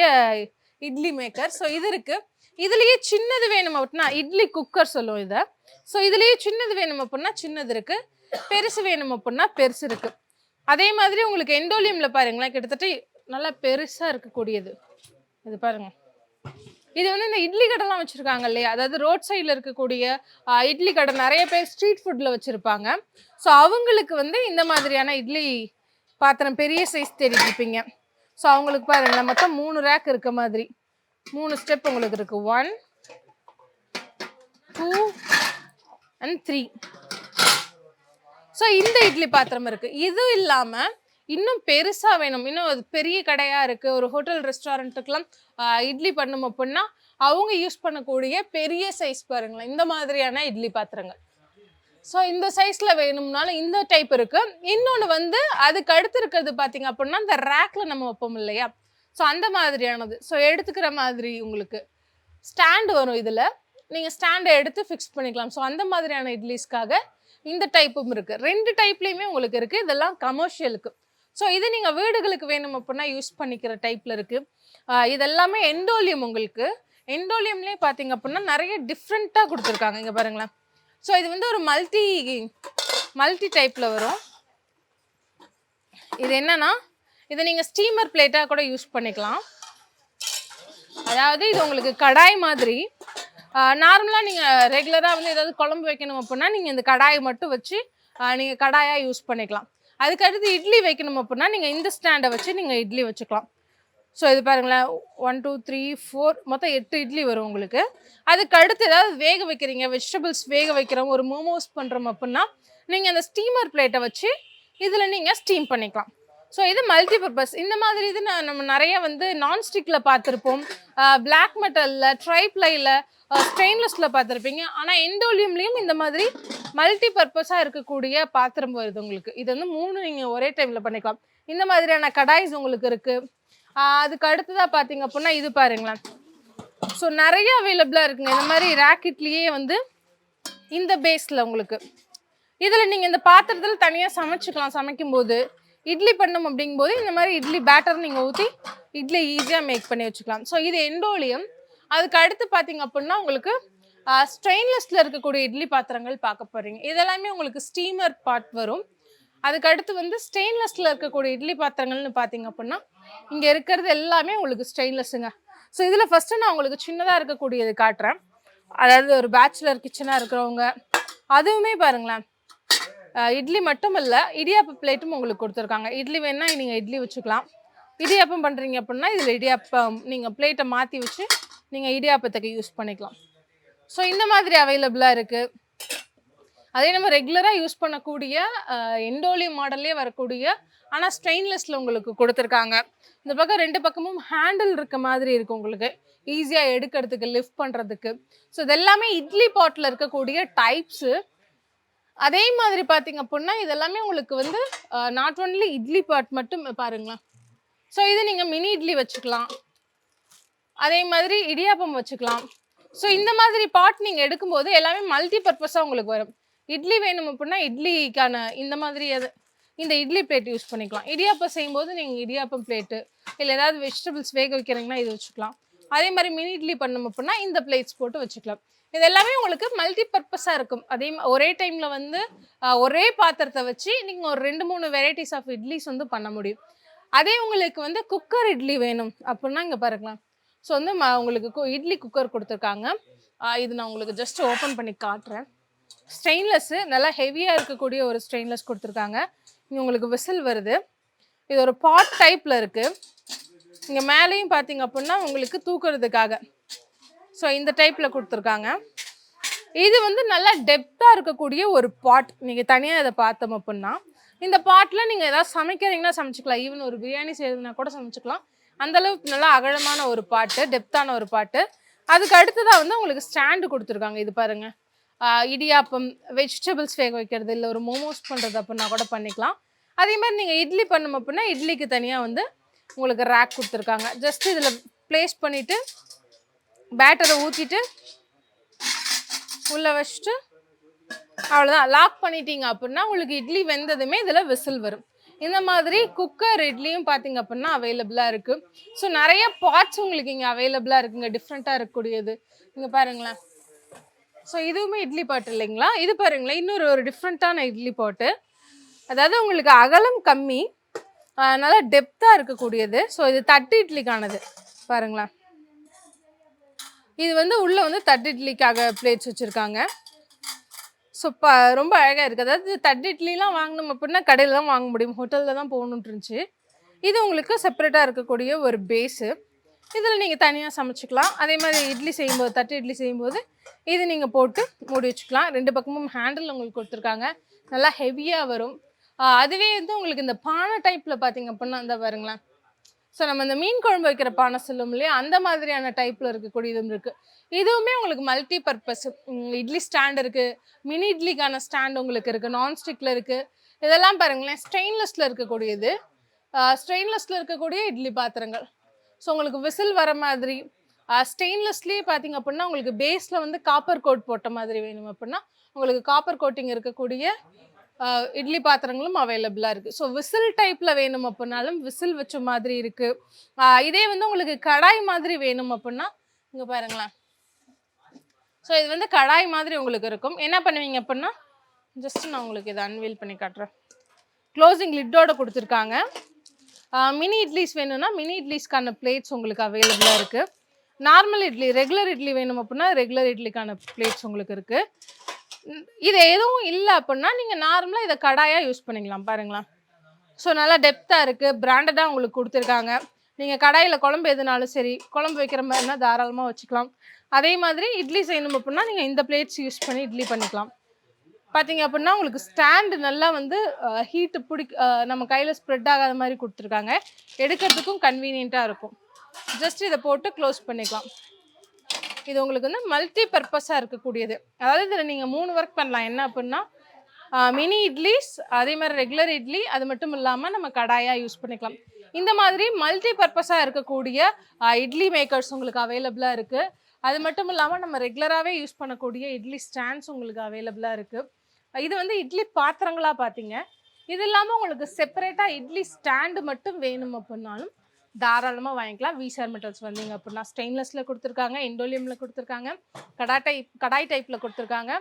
இட்லி மேக்கர். ஸோ இது இருக்குது. இதுலேயே சின்னது வேணும் அப்படின்னா இட்லி குக்கர் சொல்லுவோம் இதை. ஸோ இதுலேயே சின்னது வேணும் அப்படின்னா சின்னது இருக்குது, பெருசு வேணும் அப்படின்னா பெருசு இருக்குது. அதே மாதிரி உங்களுக்கு எண்டோலியமில் பாருங்களேன், கிட்டத்தட்ட நல்லா பெருசாக இருக்கக்கூடியது இது பாருங்கள். இது வந்து இந்த இட்லி கடைலாம் வச்சுருக்காங்க இல்லையா? அதாவது ரோட் சைடில் இருக்கக்கூடிய இட்லி கடை நிறைய பேர் ஸ்ட்ரீட் ஃபுட்டில் வச்சுருப்பாங்க. ஸோ அவங்களுக்கு வந்து இந்த மாதிரியான இட்லி பாத்திரம் பெரிய சைஸ் தேடிருப்பீங்க. ஸோ அவங்களுக்கு பாருங்களேன், மொத்தம் 3 ரேக் இருக்க மாதிரி 3 ஸ்டெப் உங்களுக்கு இருக்குது. 1, 2 and 3. ஸோ இந்த இட்லி பாத்திரம் இருக்குது. இது இல்லாமல் இன்னும் பெருசாக வேணும், இன்னும் பெரிய கடையாக இருக்குது, ஒரு ஹோட்டல் ரெஸ்டாரண்ட்டுக்கெலாம் இட்லி பண்ணணும் அப்படின்னா அவங்க யூஸ் பண்ணக்கூடிய பெரிய சைஸ் பாருங்களேன், இந்த மாதிரியான இட்லி பாத்திரங்கள். ஸோ இந்த சைஸில் வேணும்னாலும் இந்த டைப் இருக்குது. இன்னொன்று வந்து அதுக்கு அடுத்து இருக்கிறது பார்த்தீங்க அப்படின்னா இந்த ரேக்கில் நம்ம வைப்போம் இல்லையா, ஸோ அந்த மாதிரியானது. ஸோ எடுத்துக்கிற மாதிரி உங்களுக்கு ஸ்டாண்டு வரும். இதில் நீங்கள் ஸ்டாண்டை எடுத்து ஃபிக்ஸ் பண்ணிக்கலாம். ஸோ அந்த மாதிரியான இட்லிஸ்க்காக இந்த டைப்பும் இருக்குது. 2 டைப்லேயுமே உங்களுக்கு இருக்குது. இதெல்லாம் கமர்ஷியலுக்கு. ஸோ இது நீங்கள் வீடுகளுக்கு வேணும் அப்படின்னா யூஸ் பண்ணிக்கிற டைப்பில் இருக்குது. இதெல்லாமே எண்டோலியம். உங்களுக்கு எண்டோலியம்லேயே பார்த்தீங்க அப்படின்னா நிறைய டிஃப்ரெண்ட்டாக கொடுத்துருக்காங்க. இங்கே பாருங்களேன். ஸோ இது வந்து ஒரு மல்டி டைப்பில் வரும். இது என்னன்னா, இதை நீங்கள் ஸ்டீமர் பிளேட்டாக கூட யூஸ் பண்ணிக்கலாம். அதாவது இது உங்களுக்கு கடாய் மாதிரி. நார்மலாக நீங்கள் ரெகுலராக வந்து ஏதாவது குழம்பு வைக்கணும் அப்படின்னா நீங்கள் இந்த கடாயை மட்டும் வச்சு நீங்கள் கடாயாக யூஸ் பண்ணிக்கலாம். அதுக்கடுத்து இட்லி வைக்கணும் அப்படின்னா நீங்கள் இந்த ஸ்டாண்டை வச்சு நீங்கள் இட்லி வச்சுக்கலாம். ஸோ இது பாருங்களேன், 1 2 3 4 மொத்தம் 8 இட்லி வரும் உங்களுக்கு. அதுக்கு அடுத்து ஏதாவது வேக வைக்கிறீங்க, வெஜிடபிள்ஸ் வேக வைக்கிறோம், ஒரு மோமோஸ் பண்ணுறோம் அப்படின்னா நீங்கள் அந்த ஸ்டீமர் பிளேட்டை வச்சு இதில் நீங்கள் ஸ்டீம் பண்ணிக்கலாம். ஸோ இது மல்டி பர்பஸ். இந்த மாதிரி இது நம்ம நிறைய வந்து நான்ஸ்டிக்கில் பார்த்துருப்போம், பிளாக் மெட்டலில், ட்ரைப்ளையில், ஸ்டெயின்லெஸில் பார்த்துருப்பீங்க. ஆனால் எண்டோலியம்லேயும் இந்த மாதிரி மல்டி பர்பஸாக இருக்கக்கூடிய பாத்திரம் வருது உங்களுக்கு. இது வந்து 3 நீங்கள் ஒரே டைமில் பண்ணிக்கலாம். இந்த மாதிரியான கடாய்ஸ் உங்களுக்கு இருக்குது. அதுக்கு அடுத்ததாக பார்த்தீங்க அப்படின்னா இது பாருங்களேன். ஸோ நிறைய அவைலபிளாக இருக்குங்க. இந்த மாதிரி ராக்கெட்லேயே வந்து இந்த பேஸில் உங்களுக்கு இதில் நீங்கள் இந்த பாத்திரத்தில் தனியாக சமைச்சிக்கலாம். சமைக்கும்போது இட்லி பண்ணணும் அப்படிங்கும்போது இந்த மாதிரி இட்லி பேட்டர் நீங்கள் ஊற்றி இட்லி ஈஸியாக மேக் பண்ணி வச்சுக்கலாம். ஸோ இது எண்டோலியம். அதுக்கு அடுத்து பார்த்தீங்க அப்படின்னா உங்களுக்கு ஸ்டெயின்லெஸில் இருக்கக்கூடிய இட்லி பாத்திரங்கள் பார்க்க போகிறீங்க. இதெல்லாமே உங்களுக்கு ஸ்டீமர் பார்ட் வரும். அதுக்கு அடுத்து வந்து ஸ்டெயின்லெஸில் இருக்கக்கூடிய இட்லி பாத்திரங்கள்னு பார்த்தீங்க அப்படின்னா இங்கே இருக்கிறது எல்லாமே உங்களுக்கு ஸ்டெயின்லெஸ்ஸுங்க. ஸோ இதில் ஃபஸ்ட்டு நான் உங்களுக்கு சின்னதாக இருக்கக்கூடியது காட்டுறேன். அதாவது ஒரு பேச்சுலர் கிச்சனாக இருக்கிறவங்க அதுவுமே பாருங்களேன். இட்லி மட்டும் இல்லை, இடியாப்ப பிளேட்டும் உங்களுக்கு கொடுத்துருக்காங்க. இட்லி வேணால் நீங்கள் இட்லி வச்சுக்கலாம். இடியாப்பம் பண்ணுறீங்க அப்படின்னா இதில் இடியாப்பம் நீங்கள் பிளேட்டை மாற்றி வச்சு நீங்கள் இடியாப்பத்துக்கு யூஸ் பண்ணிக்கலாம். ஸோ இந்த மாதிரி அவைலபிளாக இருக்குது. அதே நம்ம ரெகுலராக யூஸ் பண்ணக்கூடிய எண்டோலியம் மாடல்லே வரக்கூடிய ஆனால் ஸ்டெயின்லெஸில் உங்களுக்கு கொடுத்துருக்காங்க. இந்த பக்கம் 2 பக்கமும் ஹேண்டில் இருக்க மாதிரி இருக்கும் உங்களுக்கு, ஈஸியாக எடுக்கிறதுக்கு, லிஃப்ட் பண்ணுறதுக்கு. ஸோ இதெல்லாமே இட்லி பாட்டில் இருக்கக்கூடிய டைப்ஸு. அதே மாதிரி பார்த்தீங்க அப்படின்னா இதெல்லாமே உங்களுக்கு வந்து நாட் ஒன்லி இட்லி பாட் மட்டும் பாருங்களேன். ஸோ இது நீங்கள் மினி இட்லி வச்சுக்கலாம், அதே மாதிரி இடியாப்பம் வச்சுக்கலாம். ஸோ இந்த மாதிரி பாட் நீங்கள் எடுக்கும்போது எல்லாமே மல்டி பர்பஸாக உங்களுக்கு வரும். இட்லி வேணும் அப்படின்னா இட்லிக்கான இந்த மாதிரி இந்த இட்லி பிளேட் யூஸ் பண்ணிக்கலாம். இடியாப்பம் செய்யும்போது நீங்கள் இடியாப்பம் பிளேட்டு, இல்லை ஏதாவது வெஜிடபிள்ஸ் வேக வைக்கிறீங்கன்னா இது வச்சுக்கலாம். அதே மாதிரி மினி இட்லி பண்ணணும் அப்படின்னா இந்த பிளேட்ஸ் போட்டு வச்சுக்கலாம். இது எல்லாமே உங்களுக்கு மல்டி பர்பஸாக இருக்கும். அதே ஒரே டைமில் வந்து ஒரே பாத்திரத்தை வச்சு நீங்கள் ஒரு 2-3 வெரைட்டிஸ் ஆஃப் இட்லிஸ் வந்து பண்ண முடியும். அதே உங்களுக்கு வந்து குக்கர் இட்லி வேணும் அப்படின்னா இங்கே பாருக்கலாம். ஸோ வந்து உங்களுக்கு இட்லி குக்கர் கொடுத்துருக்காங்க. இது நான் உங்களுக்கு ஜஸ்ட் ஓப்பன் பண்ணி காட்டுறேன். ஸ்டெயின்லெஸ்ஸு, நல்லா ஹெவியாக இருக்கக்கூடிய ஒரு ஸ்டெயின்லெஸ் கொடுத்துருக்காங்க. இங்கே உங்களுக்கு விசில் வருது. இது ஒரு பாட் டைப்பில் இருக்குது. இங்கே மேலேயும் பார்த்தீங்க அப்படின்னா உங்களுக்கு தூக்குறதுக்காக ஸோ இந்த டைப்பில் கொடுத்துருக்காங்க. இது வந்து நல்லா டெப்த்தாக இருக்கக்கூடிய ஒரு பாட். நீங்கள் தனியாக இதை பார்த்தோம் அப்படின்னா இந்த பாட்டில் நீங்கள் ஏதாவது சமைக்கிறீங்கன்னா சமைச்சிக்கலாம். ஈவன் ஒரு பிரியாணி செய்யறதுனா கூட சமைச்சிக்கலாம். அந்தளவுக்கு நல்லா அகலமான ஒரு பாட்டு, டெப்த்தான ஒரு பாட்டு. அதுக்கு அடுத்ததாக வந்து உங்களுக்கு ஸ்டாண்டு கொடுத்துருக்காங்க. இது பாருங்கள், இடியாப்பம், வெஜிடபிள்ஸ் வேக வைக்கிறது, இல்லை ஒரு மோமோஸ் பண்ணுறது அப்படின்னா கூட பண்ணிக்கலாம். அதே மாதிரி நீங்கள் இட்லி பண்ணணும் அப்படின்னா இட்லிக்கு தனியாக வந்து உங்களுக்கு ரேக் கொடுத்துருக்காங்க. ஜஸ்ட் இதில் ப்ளேஸ் பண்ணிவிட்டு பேட்டரை ஊற்றிட்டு உள்ளே வச்சுட்டு அவ்வளோதான், லாக் பண்ணிட்டீங்க அப்படின்னா உங்களுக்கு இட்லி வெந்ததுமே இதில் விசில் வரும். இந்த மாதிரி குக்கர் இட்லியும் பார்த்தீங்க அப்படின்னா அவைலபிளாக இருக்குது. ஸோ நிறைய பாட்ஸ் உங்களுக்கு இங்கே அவைலபிளாக இருக்குங்க, டிஃப்ரெண்ட்டாக இருக்கக்கூடியது. இங்கே பாருங்களேன். ஸோ இதுவுமே இட்லி பாட்டு இல்லைங்களா? இது பாருங்களேன், இன்னொரு டிஃப்ரெண்ட்டான இட்லி பாட்டு. அதாவது உங்களுக்கு அகலம் கம்மி, நல்லா டெப்த்தாக இருக்கக்கூடியது. ஸோ இது தட்டு இட்லிக்கானது பாருங்களேன். இது வந்து உள்ளே வந்து தட்டு இட்லிக்காக பிளேட்ஸ் வச்சுருக்காங்க. ஸோ ரொம்ப அழகாக இருக்குது. அதாவது தட்டு இட்லிலாம் வாங்கணும் அப்படின்னா கடையில் தான் வாங்க முடியும், ஹோட்டலில் தான் போகணுன்ட்டு இருந்துச்சு. இது உங்களுக்கு செப்பரேட்டாக இருக்கக்கூடிய ஒரு பேஸு. இதில் நீங்கள் தனியாக சமைச்சிக்கலாம். அதே மாதிரி இட்லி செய்யும்போது, தட்டு இட்லி செய்யும்போது இது நீங்கள் போட்டு மூடி வச்சுக்கலாம். 2 பக்கமும் ஹேண்டில் உங்களுக்கு கொடுத்துருக்காங்க, நல்லா ஹெவியாக வரும். அதுவே வந்து உங்களுக்கு இந்த பானை டைப்பில் பார்த்தீங்க அப்படின்னா இந்த பாருங்களேன். ஸோ நம்ம இந்த மீன் குழம்பு வைக்கிற பானை சொல்லும் இல்லையா, அந்த மாதிரியான டைப்பில் இருக்கக்கூடியதும் இருக்குது. இதுவுமே உங்களுக்கு மல்டி பர்பஸ். இட்லி ஸ்டாண்ட் இருக்குது, மினி இட்லிக்கான ஸ்டாண்ட் உங்களுக்கு இருக்குது, நான்ஸ்டிக்கில் இருக்குது. இதெல்லாம் பாருங்களேன், ஸ்டெயின்லெஸ்ஸில் இருக்கக்கூடியது. ஸ்டெயின்லெஸ்ஸில் இருக்கக்கூடிய இட்லி பாத்திரங்கள். ஸோ உங்களுக்கு விசில் வர மாதிரி, ஸ்டெயின்லெஸ்லேயே பார்த்தீங்க அப்படின்னா உங்களுக்கு பேஸில் வந்து காப்பர் கோட் போட்ட மாதிரி வேணும் அப்படின்னா உங்களுக்கு காப்பர் கோட்டிங் இருக்கக்கூடிய இட்லி பாத்திரங்களும் அவைலபிளாக இருக்குது. ஸோ விசில் டைப்பில் வேணும் அப்படின்னாலும் விசில் வச்ச மாதிரி இருக்குது. இதே வந்து உங்களுக்கு கடாய் மாதிரி வேணும் அப்படின்னா இங்கே பாருங்களேன். ஸோ இது வந்து கடாய் மாதிரி உங்களுக்கு இருக்கும். என்ன பண்ணுவீங்க அப்படின்னா ஜஸ்ட் நான் உங்களுக்கு இதை அன்வீல் பண்ணி காட்டுறேன். க்ளோசிங் லிட்டோட கொடுத்துருக்காங்க. மினி இட்லிஸ் வேணும்னா மினி இட்லிஸ்க்கான பிளேட்ஸ் உங்களுக்கு அவைலபிளாக இருக்குது. நார்மல் இட்லி ரெகுலர் இட்லி வேணும் அப்படின்னா ரெகுலர் இட்லிக்கான பிளேட்ஸ் உங்களுக்கு இருக்குது. இது எதுவும் இல்லை அப்படின்னா நீங்கள் நார்மலாக இதை கடாயாக யூஸ் பண்ணிக்கலாம். பாருங்களேன். ஸோ நல்லா டெப்த்தாக இருக்குது, பிராண்டடாக உங்களுக்கு கொடுத்துருக்காங்க. நீங்கள் கடாயில் குழம்பு எதுனாலும் சரி, குழம்பு வைக்கிற மாதிரினா தாராளமாக வச்சுக்கலாம். அதே மாதிரி இட்லி செய்யணும் அப்படின்னா நீங்கள் இந்த பிளேட்ஸ் யூஸ் பண்ணி இட்லி பண்ணிக்கலாம். பார்த்தீங்க அப்படின்னா உங்களுக்கு ஸ்டாண்டு நல்லா வந்து ஹீட்டு நம்ம கையில் ஸ்ப்ரெட் ஆகாத மாதிரி கொடுத்துருக்காங்க. எடுக்கிறதுக்கும் கன்வீனியண்ட்டாக இருக்கும். ஜஸ்ட் இதை போட்டு க்ளோஸ் பண்ணிக்கலாம். இது உங்களுக்கு வந்து மல்டி பர்பஸாக இருக்கக்கூடியது. அதாவது இதில் நீங்கள் 3 ஒர்க் பண்ணலாம். என்ன அப்படின்னா மினி இட்லிஸ், அதே மாதிரி ரெகுலர் இட்லி, அது மட்டும் இல்லாமல் நம்ம கடாயாக யூஸ் பண்ணிக்கலாம். இந்த மாதிரி மல்டி பர்பஸாக இருக்கக்கூடிய இட்லி மேக்கர்ஸ் உங்களுக்கு அவைலபிளாக இருக்குது. அது மட்டும் இல்லாமல் நம்ம ரெகுலராகவே யூஸ் பண்ணக்கூடிய இட்லி ஸ்டாண்ட்ஸ் உங்களுக்கு அவைலபிளாக இருக்குது. இது வந்து இட்லி பாத்திரங்களாக பார்த்தீங்க. இது இல்லாமல் உங்களுக்கு செப்பரேட்டாக இட்லி ஸ்டாண்டு மட்டும் வேணும் அப்படின்னாலும் தாராளமாக வாங்கிக்கலாம். விசார் மெட்டல்ஸ் வந்தீங்க அப்படின்னா ஸ்டெயின்லெஸ்ஸில் கொடுத்துருக்காங்க, இண்டோலியமில் கொடுத்துருக்காங்க, கடாய் டைப்பில் கொடுத்துருக்காங்க.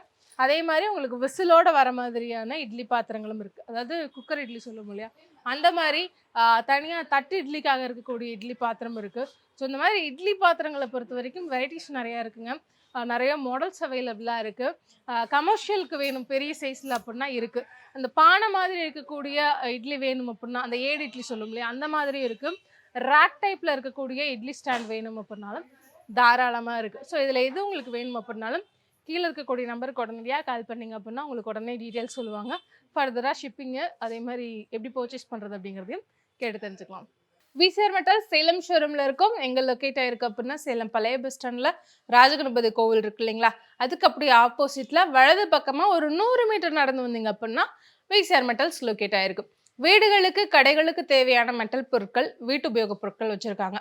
அதே மாதிரி உங்களுக்கு விசிலோடு வர மாதிரியான இட்லி பாத்திரங்களும் இருக்குது. அதாவது குக்கர் இட்லி சொல்லும் இல்லையா, அந்த மாதிரி தனியாக தட்டு இட்லிக்காக இருக்கக்கூடிய இட்லி பாத்திரம் இருக்குது. ஸோ இந்த மாதிரி இட்லி பாத்திரங்களை பொறுத்த வரைக்கும் வெரைட்டிஸ் நிறையா இருக்குங்க. நிறைய மாடல்ஸ் அவைலபிளாக இருக்குது. கமர்ஷியலுக்கு வேணும் பெரிய சைஸில் அப்படின்னா இருக்குது. அந்த பானை மாதிரி இருக்கக்கூடிய இட்லி வேணும் அப்படின்னா அந்த ஏடு இட்லி சொல்லும் இல்லையா, அந்த மாதிரி இருக்குது. ரேக் டைப்பில் இருக்கக்கூடிய இட்லி ஸ்டாண்ட் வேணும் அப்படின்னாலும் தாராளமாக இருக்குது. ஸோ இதில் எது உங்களுக்கு வேணும் அப்படின்னாலும் கீழே இருக்கக்கூடிய நம்பருக்கு உடனடியாக கால் பண்ணிங்க அப்படின்னா உங்களுக்கு உடனே டீட்டெயில்ஸ் சொல்லுவாங்க. ஃபர்தராக ஷிப்பிங்கு அதே மாதிரி எப்படி பர்ச்சேஸ் பண்ணுறது அப்படிங்கிறதையும் கேட்டு தெரிஞ்சுக்கலாம். விசிஆர் மெட்டல் சேலம் ஷோரூமில் இருக்கும். எங்கே லொக்கேட் ஆகிருக்கு அப்படின்னா சேலம் பழைய பஸ் ஸ்டாண்டில் ராஜகணபதி கோவில் இருக்கு இல்லைங்களா, அதுக்கு அப்படியே ஆப்போசிட்டில் வலது பக்கமாக ஒரு 100 மீட்டர் நடந்து வந்தீங்க அப்படின்னா விசிஆர் மெட்டல்ஸ் லொக்கேட் ஆகிருக்கு. வீடுகளுக்கு கடைகளுக்கு தேவையான மெட்டல் பொருட்கள், வீட்டு உபயோகப் பொருட்கள் வச்சுருக்காங்க.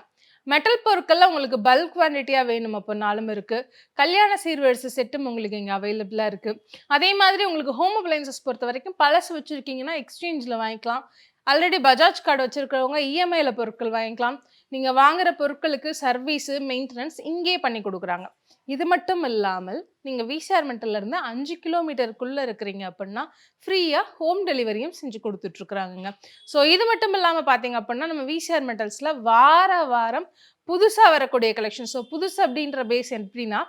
மெட்டல் பொருட்களில் உங்களுக்கு பல்க் குவான்டிட்டியாக வேணும் அப்படின்னாலும் இருக்குது. கல்யாண சீர்வரிசை செட்டும் உங்களுக்கு இங்கே அவைலபிளாக இருக்குது. அதே மாதிரி உங்களுக்கு ஹோம் அப்ளையன்சஸ் பொறுத்த வரைக்கும் பழசு வச்சுருக்கீங்கன்னா எக்ஸ்சேஞ்சில் வாங்கிக்கலாம். ஆல்ரெடி பஜாஜ் கார்டு வச்சுருக்கிறவங்க இஎம்ஐயில் பொருட்கள் வாங்கிக்கலாம். நீங்கள் வாங்குகிற பொருட்களுக்கு சர்வீஸு மெயின்டெனன்ஸ் இங்கேயே பண்ணி கொடுக்குறாங்க. இது மட்டும் இல்லாமல் நீங்கள் விசிஆர் மெட்டல்லேருந்து 5 கிலோமீட்டருக்குள்ளே இருக்கிறீங்க அப்படின்னா ஃப்ரீயாக ஹோம் டெலிவரியும் செஞ்சு கொடுத்துட்ருக்குறாங்கங்க. ஸோ இது மட்டும் இல்லாமல் பார்த்தீங்க அப்படின்னா நம்ம விசிஆர் மெட்டல்ஸில் வாரம் புதுசாக வரக்கூடிய கலெக்ஷன். ஸோ புதுசு அப்படின்ற பேஸ் எப்படின்னா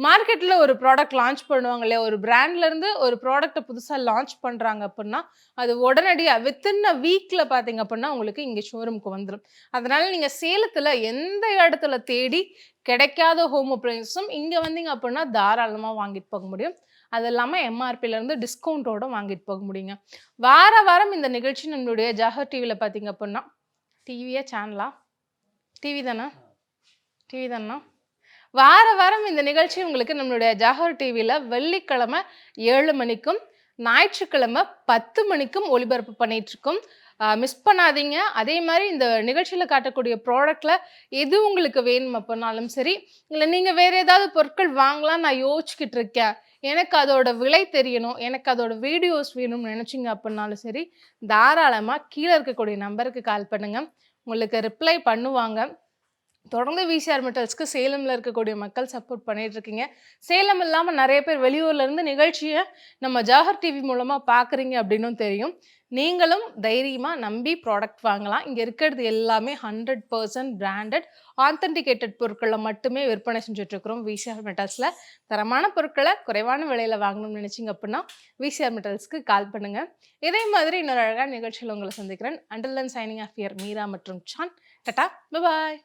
மார்க்கெட்டில் ஒரு ப்ராடக்ட் லான்ச் பண்ணுவாங்க இல்லையா, ஒரு பிராண்ட்லேருந்து ஒரு ப்ராடக்ட்டை புதுசாக லான்ச் பண்ணுறாங்க அப்படின்னா அது உடனடியாக வித்தின் அ வீக்கில் பார்த்தீங்க அப்படின்னா உங்களுக்கு இங்கே ஷோரூமுக்கு வந்துடும். அதனால் நீங்கள் சேலத்தில் எந்த இடத்துல தேடி கிடைக்காத ஹோம் அப்ளையன்ஸும் இங்கே வந்தீங்க அப்படின்னா தாராளமாக வாங்கிட்டு போக முடியும். அது இல்லாமல் எம்ஆர்பிலேருந்து டிஸ்கவுண்ட்டோடு வாங்கிட்டு போக முடியுங்க. வாரம் இந்த நிகழ்ச்சி நம்மளுடைய ஜாகர் டிவியில் பார்த்தீங்க அப்படின்னா டிவியா சேனலா டிவி தானே வாரம் இந்த நிகழ்ச்சி உங்களுக்கு நம்மளுடைய ஜாகர் டிவியில் வெள்ளிக்கிழமை 7 மணிக்கும் ஞாயிற்றுக்கிழமை 10 மணிக்கும் ஒளிபரப்பு பண்ணிகிட்ருக்கோம். மிஸ் பண்ணாதீங்க. அதே மாதிரி இந்த நிகழ்ச்சியில் காட்டக்கூடிய ப்ராடக்டில் எது உங்களுக்கு வேணும் அப்படின்னாலும் சரி, இல்லை நீங்கள் வேறு ஏதாவது பொருட்கள் வாங்கலாம் நான் யோசிச்சுக்கிட்டு இருக்கேன், எனக்கு அதோட விலை தெரியணும், எனக்கு அதோட வீடியோஸ் வேணும்னு நினச்சிங்க அப்படின்னாலும் சரி, தாராளமாக கீழே இருக்கக்கூடிய நம்பருக்கு கால் பண்ணுங்கள். உங்களுக்கு ரிப்ளை பண்ணுவாங்க. தொடர்ந்து விசிஆர் மெட்டல்ஸ்க்கு சேலமில் இருக்கக்கூடிய மக்கள் சப்போர்ட் பண்ணிட்டு இருக்கீங்க. சேலம் இல்லாமல் நிறைய பேர் வெளியூர்லேருந்து நிகழ்ச்சியை நம்ம ஜாகர் டிவி மூலமாக பார்க்குறீங்க அப்படின்னும் தெரியும். நீங்களும் தைரியமாக நம்பி ப்ராடக்ட் வாங்கலாம். இங்கே இருக்கிறது எல்லாமே 100% பிராண்டட் ஆத்தென்டிகேட்டட் பொருட்களை மட்டுமே விற்பனை செஞ்சுட்ருக்குறோம். விசிஆர் மெட்டல்ஸில் தரமான பொருட்களை குறைவான விலையில் வாங்கணும்னு நினச்சிங்க அப்படின்னா விசிஆர் மெட்டல்ஸ்க்கு கால் பண்ணுங்கள். இதே மாதிரி இன்னொரு அழகான நிகழ்ச்சியில் உங்களை சந்திக்கிறேன். Until then signing off your Meera மற்றும் சான். Tata, bye bye.